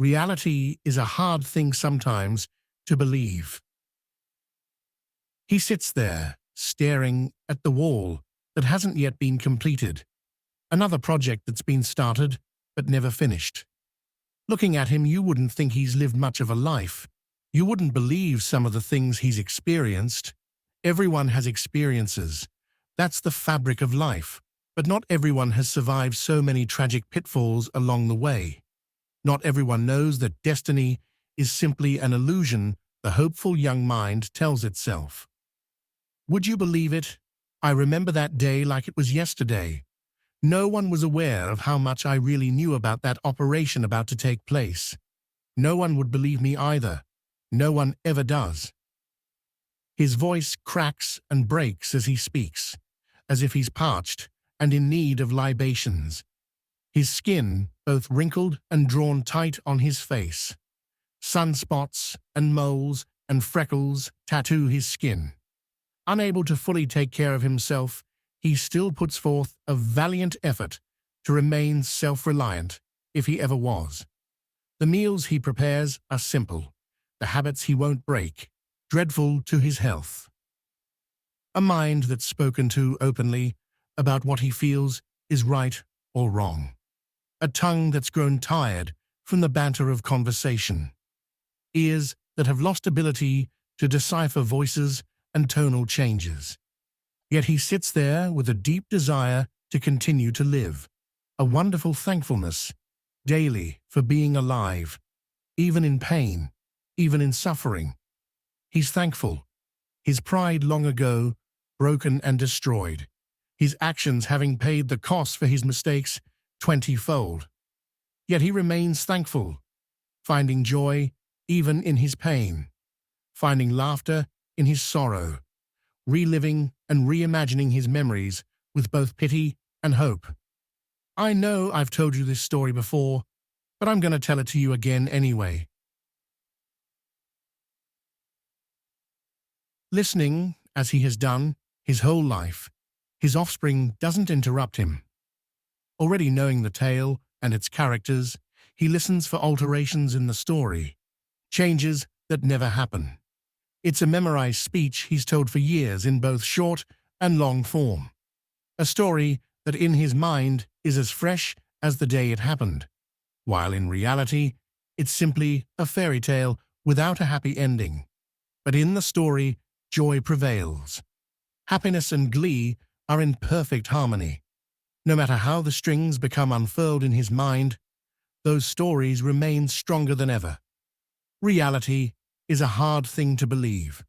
Reality is a hard thing sometimes to believe. He sits there, staring at the wall that hasn't yet been completed, another project that's been started but never finished. Looking at him, you wouldn't think he's lived much of a life. You wouldn't believe some of the things he's experienced. Everyone has experiences. That's the fabric of life. But not everyone has survived so many tragic pitfalls along the way. Not everyone knows that destiny is simply an illusion the hopeful young mind tells itself. Would you believe it? I remember that day like it was yesterday. No one was aware of how much I really knew about that operation about to take place. No one would believe me either. No one ever does. His voice cracks and breaks as he speaks, as if he's parched and in need of libations. His skin both wrinkled and drawn tight on his face. Sunspots and moles and freckles tattoo his skin. Unable to fully take care of himself, he still puts forth a valiant effort to remain self-reliant, if he ever was. The meals he prepares are simple, the habits he won't break, dreadful to his health. A mind that's spoken to openly about what he feels is right or wrong. A tongue that's grown tired from the banter of conversation. Ears that have lost ability to decipher voices and tonal changes. Yet he sits there with a deep desire to continue to live, a wonderful thankfulness daily for being alive, even in pain, even in suffering. He's thankful, his pride long ago broken and destroyed, his actions having paid the cost for his mistakes 20-fold. Yet he remains thankful, finding joy even in his pain, finding laughter in his sorrow, reliving and reimagining his memories with both pity and hope. I know I've told you this story before, but I'm going to tell it to you again anyway. Listening, as he has done his whole life, his offspring doesn't interrupt him. Already knowing the tale and its characters, he listens for alterations in the story, changes that never happen. It's a memorized speech he's told for years in both short and long form. A story that in his mind is as fresh as the day it happened, while in reality, it's simply a fairy tale without a happy ending. But in the story, joy prevails. Happiness and glee are in perfect harmony. No matter how the strings become unfurled in his mind, those stories remain stronger than ever. Reality is a hard thing to believe.